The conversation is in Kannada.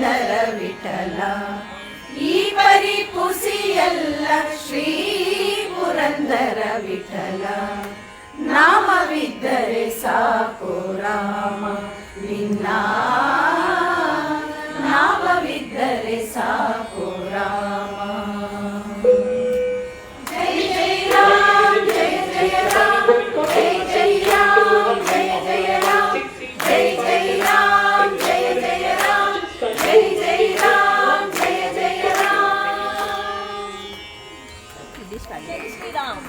ಪುರಂದರ ವಿಠಲ ಈ ಪರಿ ಪುಸಿಯಲ್ಲ ಶ್ರೀ ಪುರಂದರ ವಿಠಲ ನಾಮವಿದ್ದರೆ ಸಾಕು ರಾಮ ನಿನ್ನ ನಾಮವಿದ್ದರೆ ಸಾಕು ರಾಮ. ಜಯ ಜಯ ರಾಮ ಜಯ ಜಯ ರಾಮ ಜಯ ಜಯ ರಾಮ ಜಯ ಜಯ ರಾಮ ಜಯ ಜಯ ರಾಮ ಜಯ ಜಯ ರಾಮ ಜಯ ಜಯ ರಾಮ ಜಯ ಜಯ ರಾಮ. ಜೈ ಶ್ರೀರಾಮ್.